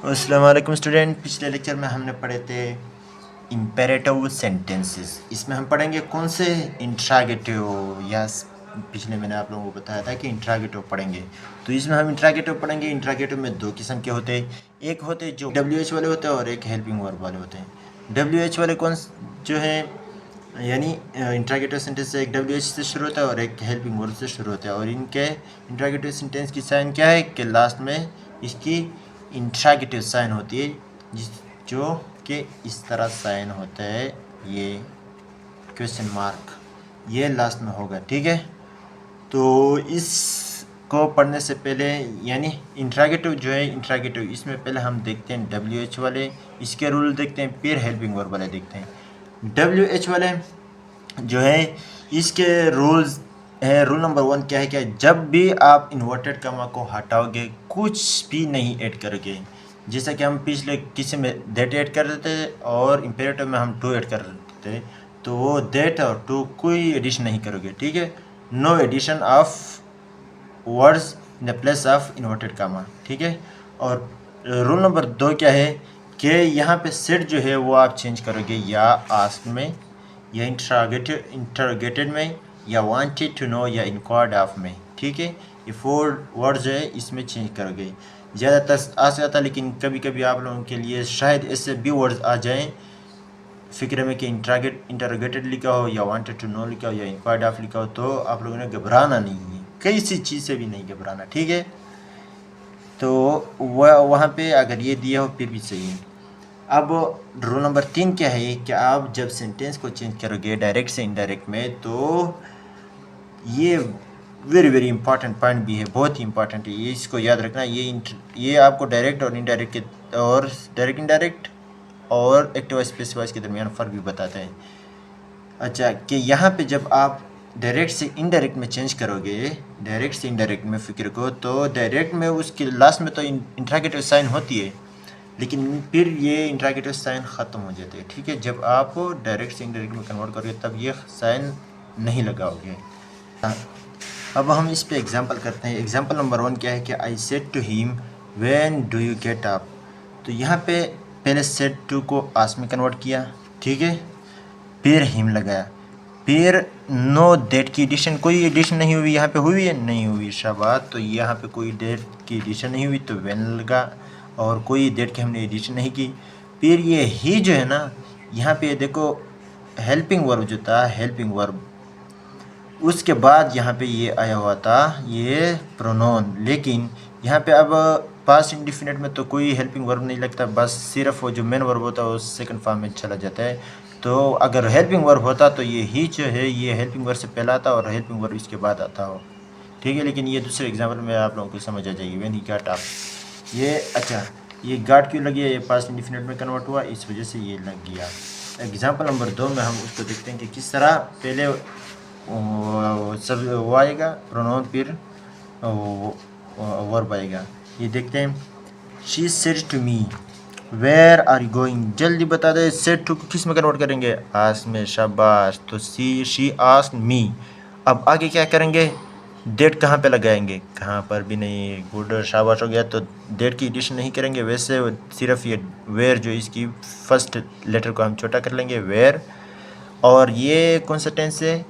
अस्सलाम वालेकुम स्टूडेंट। पिछले लेक्चर में हमने पढ़े थे इम्पेरेटिव सेंटेंसेस। इसमें हम पढ़ेंगे कौन से इंट्रागेटिव, या पिछले मैंने आप लोगों को बताया था कि इंट्रागेटिव पढ़ेंगे। तो इसमें हम इंट्रागेटिव पढ़ेंगे। इंट्रागेटिव में दो किस्म के होते हैं, एक होते जो WH वाले होते हैं और एक हेल्पिंग वर्ब वाले होते हैं। WH वाले कौन जो है, यानी इंट्रागेटिव सेंटेंस एक WH से शुरू होता है और एक हेल्पिंग वर्ब से शुरू होता है। और इनके इंट्रागेटिव सेंटेंस की साइन क्या है कि लास्ट में इसकी इंट्रागेटिव साइन होती है, जो कि इस तरह साइन होता है, ये क्वेश्चन मार्क, ये लास्ट में होगा। ठीक है, तो इसको पढ़ने से पहले, यानी इंट्रागेटिव जो है, इंट्रागेटिव इसमें पहले हम देखते हैं WH वाले, इसके रूल देखते हैं, फिर हेल्पिंग वर्ब वाले देखते हैं। WH वाले जो है, इसके रूल्स है। रूल नंबर 1 क्या है, क्या जब भी आप इन्वर्टेड कॉमा को हटाओगे, कुछ भी नहीं ऐड करोगे। जैसा कि हम पिछले किसी में दैट ऐड कर देते हैं और इम्पेरेटिव में हम टू ऐड कर देते हैं, तो वो दैट और टू कोई एडिशन नहीं करोगे। ठीक है, no addition of words in the place of inverted comma. ठीक है, और रूल नंबर 2 क्या है कि यहाँ पे सेट जो है वो आप चेंज करोगे, या आस्क में, या इंटरोगेटेड में, या वांटेड टू नो, या इंक्वायर्ड ऑफ में। ठीक है, ये 4 वर्ड जो है इसमें चेंज करोगे। ज़्यादातर आ जाता, लेकिन कभी कभी आप लोगों के लिए शायद ऐसे भी वर्ड्स आ जाएं फिक्र में कि इंटरोगेटेड लिखा हो, या वांटेड टू नो लिखा हो, या इंक्वायर्ड ऑफ लिखा हो, तो आप लोगों ने घबराना नहीं है, किसी चीज़ से भी नहीं घबराना। ठीक है, तो वहाँ पे अगर ये दिया हो फिर भी सही है। अब रूल नंबर 3 क्या है कि आप जब सेंटेंस को चेंज करोगे डायरेक्ट से इनडायरेक्ट में, तो ये वेरी वेरी इंपॉर्टेंट पॉइंट भी है, बहुत ही इंपॉर्टेंट है, ये इसको याद रखना। ये आपको डायरेक्ट और इनडायरेक्ट के, और डायरेक्ट इनडायरेक्ट और एक्टिव स्पेसिफाइज के दरमियान फ़र्क भी बताते हैं। अच्छा, कि यहाँ पे जब आप डायरेक्ट से इनडायरेक्ट में चेंज करोगे, डायरेक्ट से इनडायरेक्ट में फ़िक्र को, तो डायरेक्ट में उसके लास्ट में तो इंट्रागेटिव साइन होती है, लेकिन फिर ये इंट्रागेटिव साइन ख़त्म हो जाते हैं। ठीक है, जब आप डायरेक्ट से इनडायरेक्ट में कन्वर्ट करोगे तब ये साइन नहीं लगाओगे। अब हम इस पे एग्जांपल करते हैं। एग्जांपल नंबर 1 क्या है कि I said to him when do you get up. तो यहाँ पे पहले सेड टू को आस्क में कन्वर्ट किया, ठीक है, फिर हिम लगाया, फिर नो डेट की एडिशन, कोई एडिशन नहीं हुई, यहाँ पे हुई है, नहीं हुई, शाबाश। तो यहाँ पे कोई डेट की एडिशन नहीं हुई तो व्हेन लगा, और कोई डेट की हमने एडिशन नहीं की। फिर ये ही जो है ना, यहाँ पे देखो हेल्पिंग वर्ब जो था, हेल्पिंग वर्ब, उसके बाद यहाँ पे ये आया हुआ था, ये प्रोनोन। लेकिन यहाँ पे अब पास्ट इंडिफिनिट में तो कोई हेल्पिंग वर्ब नहीं लगता, बस सिर्फ वो जो मेन वर्ब होता है वो सेकंड फॉर्म में चला जाता है। तो अगर हेल्पिंग वर्ब होता तो ये ही जो है, ये हेल्पिंग वर्ब से पहला आता और हेल्पिंग वर्ब इसके बाद आता हो। ठीक है, लेकिन ये दूसरे एग्जाम्पल में आप लोगों को समझ आ जाएगी। व्हेन ही गॉट अप, ये अच्छा, ये गार्ड क्यों लगी है, ये पास्ट इंडिफिनिट में कन्वर्ट हुआ, इस वजह से ये लग गया। एग्जाम्पल नंबर 2 में हम उसको देखते हैं कि किस तरह पहले सब वो आएगा प्रोनाउन, फिर वर्ब आएगा। ये देखते हैं। She said to me where are you going, जल्दी बता दे। सेड टू को किस में कन्वर्ट करेंगे, आस्क में, शाबाश। तो शी आस्क्ड मी। अब आगे क्या करेंगे, डेट कहाँ पे लगाएंगे, कहाँ पर भी नहीं, गुड, शाबाश हो गया। तो डेट की एडिशन नहीं करेंगे, वैसे सिर्फ ये वेयर जो इसकी फर्स्ट लेटर को हम छोटा कर लेंगे, वेयर। और ये कौन सा टेंस है,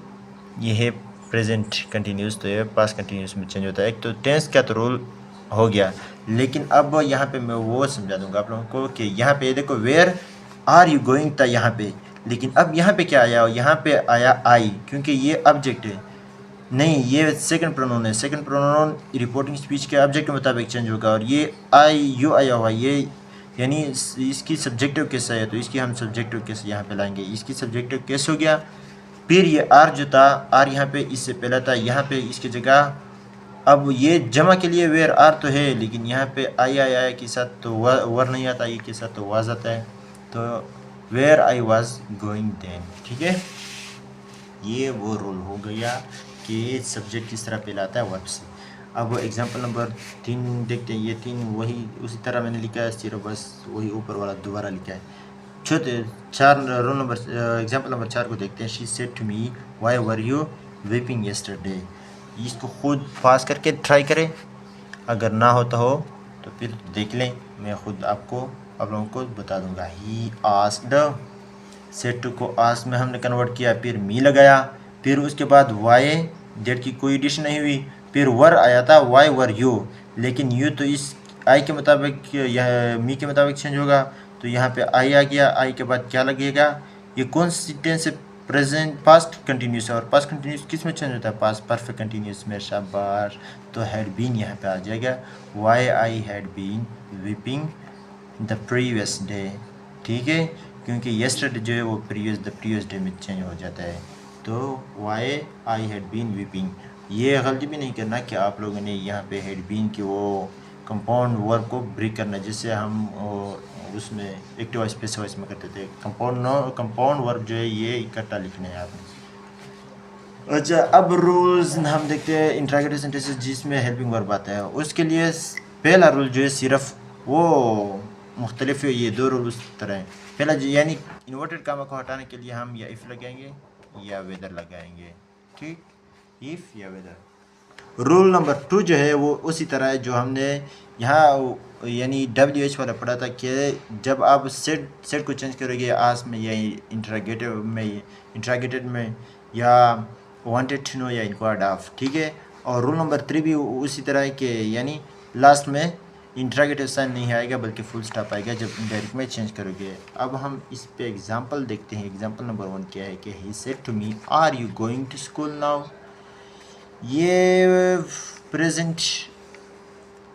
ये है प्रेजेंट कंटिन्यूस, तो ये पास्ट कंटिन्यूस में चेंज होता है। एक तो टेंस का तो रूल हो गया, लेकिन अब यहाँ पे मैं वो समझा दूंगा आप लोगों को कि यहाँ पे देखो वेयर आर यू गोइंग था यहाँ पे, लेकिन अब यहाँ पे क्या आया, यहाँ पे आया आई, क्योंकि ये ऑब्जेक्ट है, नहीं ये सेकंड प्रोनाउन है। सेकंड प्रोनाउन रिपोर्टिंग स्पीच के ऑब्जेक्ट के मुताबिक चेंज होगा, और ये आई यू आया हुआ, ये यानी इसकी सब्जेक्टिव केस है, तो इसकी हम सब्जेक्टिव केस यहाँ पे लाएंगे, इसकी सब्जेक्टिव केस हो गया। फिर ये आर जो था, आर यहाँ पे इससे पहला था, यहाँ पे इसकी जगह अब ये जमा के लिए वेयर आर तो है, लेकिन यहाँ पे आई आया के साथ तो वर नहीं आता, आई के साथ तो वाज आता है। तो where I was going then. ठीक है, ये वो रूल हो गया कि सब्जेक्ट किस तरह पहला आता है वर्ब से। अब एग्जांपल नंबर 3 देखते हैं। ये 3 वही उसी तरह मैंने लिखा है, सिर्फ बस वही ऊपर वाला दोबारा लिखा है। छोटे 4 रोल नंबर, एग्जांपल नंबर 4 को देखते हैं। She said to me why were you weeping yesterday. इसको खुद पास करके ट्राई करें, अगर ना होता हो तो फिर देख लें, मैं खुद आप लोगों को बता दूंगा। ही आस्क्ड, सेड टू को आस्क में हमने कन्वर्ट किया, फिर मी लगाया, फिर उसके बाद वाई, डेट की कोई एडिशन नहीं हुई, फिर वर आया था, वाई वर यू, लेकिन यू तो इस आई के मुताबिक या मी के मुताबिक चेंज होगा, तो यहाँ पे आई आ गया। आई के बाद क्या लगेगा, ये कौन सी टेंस है, प्रेजेंट पास्ट कंटिन्यूस है, और पास्ट कंटिन्यूस किस में चेंज होता है, पास्ट परफेक्ट कंटिन्यूस में, शाबाश। तो हैड बीन यहाँ पे आ जाएगा, why I had been weeping the previous day, ठीक है, क्योंकि येस्टरडे जो है वो द प्रीवियस डे में चेंज हो जाता है। तो why I had been weeping, ये गलती भी नहीं करना कि आप लोगों ने यहाँ पे हैड बीन की वो कंपाउंड वर्ब को ब्रेक करना, जिससे हम उसमें एक्टिव वॉइस पैसिव वॉइस में करते थे। कंपाउंड वर्ब जो है ये इकट्ठा लिखना है आपने। अच्छा, अब रूल्स हम देखते हैं इंट्रोगेटिव सेंटेंसेस जिसमें हेल्पिंग वर्ब आता है। उसके लिए पहला रूल जो है सिर्फ वो मुख्तलिफ है, ये दो रूल उस तरह हैं। पहला यानी इन्वर्टेड कामा को हटाने के लिए हम या इफ़ लगाएंगे या वेदर लगाएंगे, ठीक, इफ़ या वेदर। रूल नंबर 2 जो है वो उसी तरह है जो हमने यहाँ यानी WH वाला पढ़ा था कि जब आप सेट को चेंज करोगे आस में या इंट्रागेटेड में या वांटेड टू नो या इंक्वायर्ड ऑफ, ठीक है। और रूल नंबर 3 भी उसी तरह है कि यानी लास्ट में इंट्रागेटिव साइन नहीं आएगा बल्कि फुल स्टॉप आएगा जब इनडायरेक्ट में चेंज करोगे। अब हम इस पे एग्जांपल देखते हैं। एग्जांपल नंबर 1 क्या है कि he said to me are you going to school now. ये प्रेजेंट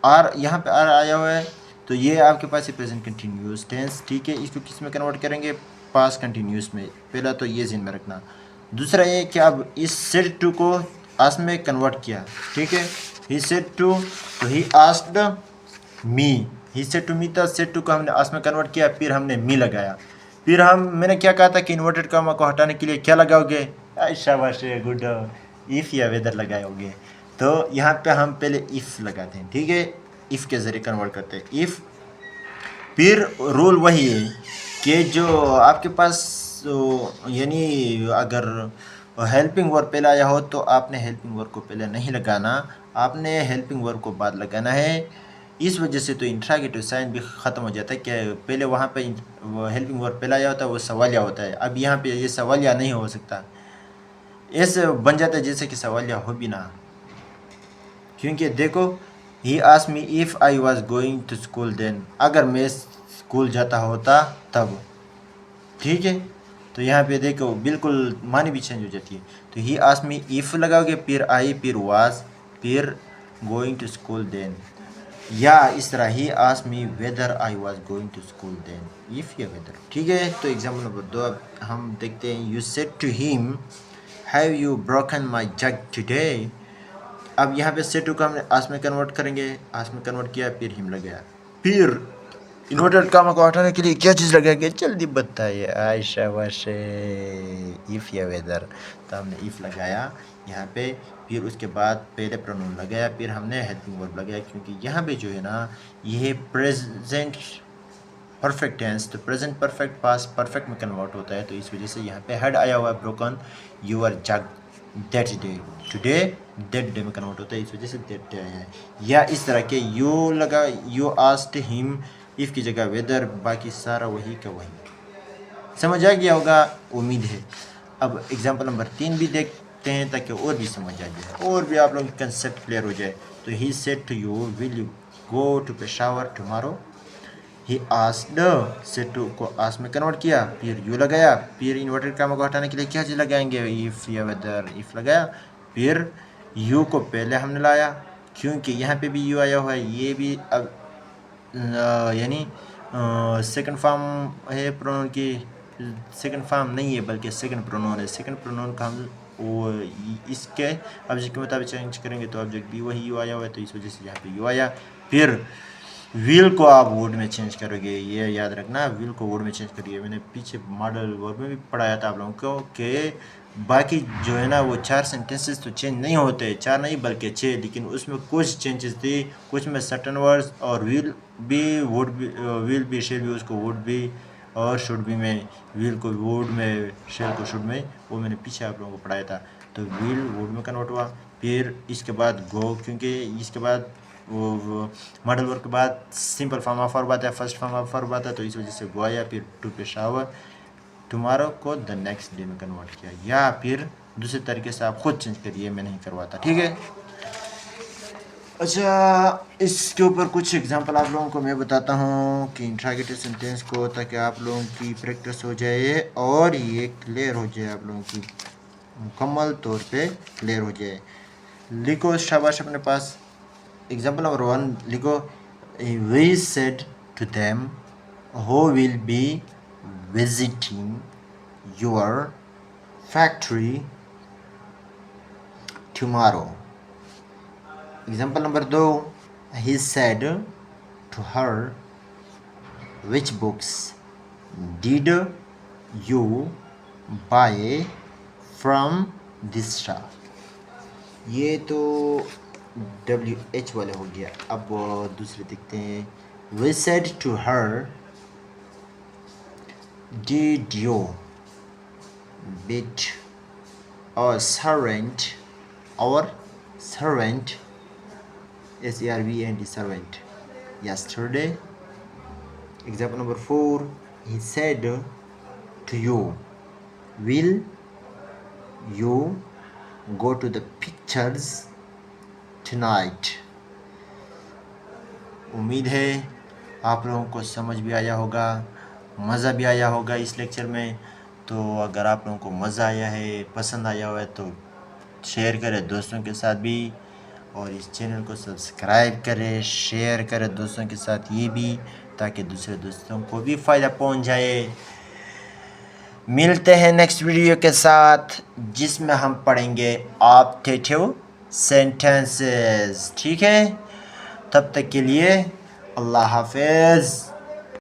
आर यहाँ पे आर आया हुआ है, तो ये आपके पास है प्रेजेंट कंटिन्यूस टेंस, ठीक है। इसको किस में कन्वर्ट करेंगे, पास्ट कंटिन्यूस में। पहला तो ये ज़हन में रखना। दूसरा ये कि अब इस सेड टू को आस्क में कन्वर्ट किया, ठीक है। ही सेड टू, तो he asked me, he said to me था, सेड टू को हमने आस्क में कन्वर्ट किया, फिर हमने मी लगाया। फिर मैंने क्या कहा था कि इन्वर्टेड कामा को हटाने के लिए क्या लगाओगे, शाबाश, गुड, इफ़ या वेदर लगाओगे। तो यहाँ पे हम पहले इफ़ लगाते हैं, ठीक है, इफ़ के ज़रिए कन्वर्ट करते हैं इफ़। फिर रूल वही है कि जो आपके पास यानी अगर हेल्पिंग वर्ब पहले आया हो तो आपने हेल्पिंग वर्ब को पहले नहीं लगाना, आपने हेल्पिंग वर्ब को बाद लगाना है। इस वजह से तो इंट्रागेटिव साइन भी ख़त्म हो जाता है कि पहले वहाँ पे हेल्पिंग वर्ब पहले आया होता है, वो सवालिया होता है। अब यहाँ पे ये सवालिया नहीं हो सकता, ऐसे बन जाता है जैसे कि सवालिया हो भी ना, क्योंकि देखो he asked me if I was going to school then, अगर मैं स्कूल जाता होता तब, ठीक है। तो यहाँ पे देखो बिल्कुल मानी भी चेंज हो जाती है। तो ही आस्क्ड मी इफ़ लगाओगे, फिर आई, फिर वाज, फिर गोइंग टू स्कूल देन, या इस तरह he asked me whether I was going to school then, if या वेदर, ठीक है। तो एग्जाम्पल नंबर 2 अब हम देखते हैं। You said to him have you broken my jug today. अब यहाँ पे सेड टू को हमने आस्क में कन्वर्ट करेंगे, आस्क में कन्वर्ट किया, फिर हिम लग गया। फिर इन्वर्टेड कामा को हटाने के लिए क्या चीज़ लगाएंगे, जल्दी बताइए, आयशा वशे, इफ़ या वेदर। तो हमने इफ़ लगाया यहाँ पे, फिर उसके बाद पहले प्रोनाउन लगाया, फिर हमने हेल्पिंग वर्ब लगाया, क्योंकि यहाँ पे जो है ना ये प्रेजेंट परफेक्ट टेंस, तो प्रेजेंट परफेक्ट पास्ट परफेक्ट में कन्वर्ट होता है, तो इस वजह से यहाँ पे हेड आया हुआ है, broken your jug that day, today that day में कन्वर्ट होता है, इस वजह से दैट डे आया है। या इस तरह के यू लगा, यू आस्क्ड हिम, इफ़ की जगह वेदर, बाकी सारा वही का वही। समझ आ गया होगा, उम्मीद है। अब एग्जांपल नंबर 3 भी देखते हैं ताकि और भी समझ आ जाए और भी आप लोगों की कंसेप्ट क्लियर हो जाए। तो he said to you will you go to Peshawar tomorrow. He asked, said to को आस्क में कन्वर्ट किया, फिर यू लगाया, फिर इन्वर्टेड कामा को हटाने के लिए क्या चीज़ लगाएंगे, इफ़ या वेदर, इफ़ लगाया, फिर यू को पहले हमने लाया, क्योंकि यहाँ पे भी यू आया हुआ है, ये भी अब यानी सेकंड फॉर्म है प्रोनाउन की, सेकंड फॉर्म नहीं है बल्कि सेकंड प्रोनाउन है। सेकंड प्रोनाउन का हम वो इसके ऑब्जेक्ट के मुताबिक चेंज करेंगे, तो ऑब्जेक्ट भी वही यू आया हुआ है, तो इस वजह से यहाँ पे यू आया। फिर व्हील को आप वर्ड में चेंज करोगे, ये याद रखना, व्हील को वर्ड में चेंज करिए। मैंने पीछे मॉडल वर्ड में भी पढ़ाया था आप लोगों को कि बाकी जो है ना वो 4 सेंटेंसेस तो चेंज नहीं होते, 4 नहीं बल्कि 6, लेकिन उसमें कुछ चेंजेस थी, कुछ में सर्टन वर्ड्स और विल भी, वुड भी, विल भी, शेल भी, उसको वुड भी, और शुड भी में, विल को वुड में, शेल को शुड में, वो मैंने पीछे आप लोगों को पढ़ाया था। तो विल वुड में कन्वर्ट हुआ, फिर इसके बाद गो, क्योंकि इसके बाद वो मॉडल वर्ब के बाद सिंपल फॉर्म ऑफ वर्ब आता है, फर्स्ट फॉर्म ऑफ वर्ब आता है, तो इस वजह से गो आया, फिर टू पे शावर, टुमारो को द नेक्स्ट डे में कन्वर्ट किया, या फिर दूसरे तरीके से आप खुद चेंज करिए, मैं नहीं करवाता, ठीक है। अच्छा, इसके ऊपर कुछ एग्जांपल आप लोगों को मैं बताता हूँ कि इंट्रागेटिव सेंटेंस को, ताकि आप लोगों की प्रैक्टिस हो जाए और ये क्लियर हो जाए, आप लोगों की मुकम्मल तौर पे क्लियर हो जाए। लिखो शाबाश अपने पास। एग्जांपल नंबर 1 लिखो, we said to them who will be visiting your factory tomorrow. Example number 2, he said to her, which books did you buy from this shop? ये तो WH वाले हो गया। अब दूसरे देखते हैं, we said to her, did you beat our servant SERVANT servant yesterday? Example number 4, he said to you, will you go to the pictures tonight? उम्मीद है आप लोगों को समझ भी आया होगा, मज़ा भी आया होगा इस लेक्चर में। तो अगर आप लोगों को मज़ा आया है, पसंद आया हुआ है, तो शेयर करें दोस्तों के साथ भी, और इस चैनल को सब्सक्राइब करें, शेयर करें दोस्तों के साथ ये भी, ताकि दूसरे दोस्तों को भी फ़ायदा पहुंच जाए। मिलते हैं नेक्स्ट वीडियो के साथ, जिसमें हम पढ़ेंगे ऑब्जेक्टिव सेंटेंसेस, ठीक है। तब तक के लिए अल्लाह हाफिज़।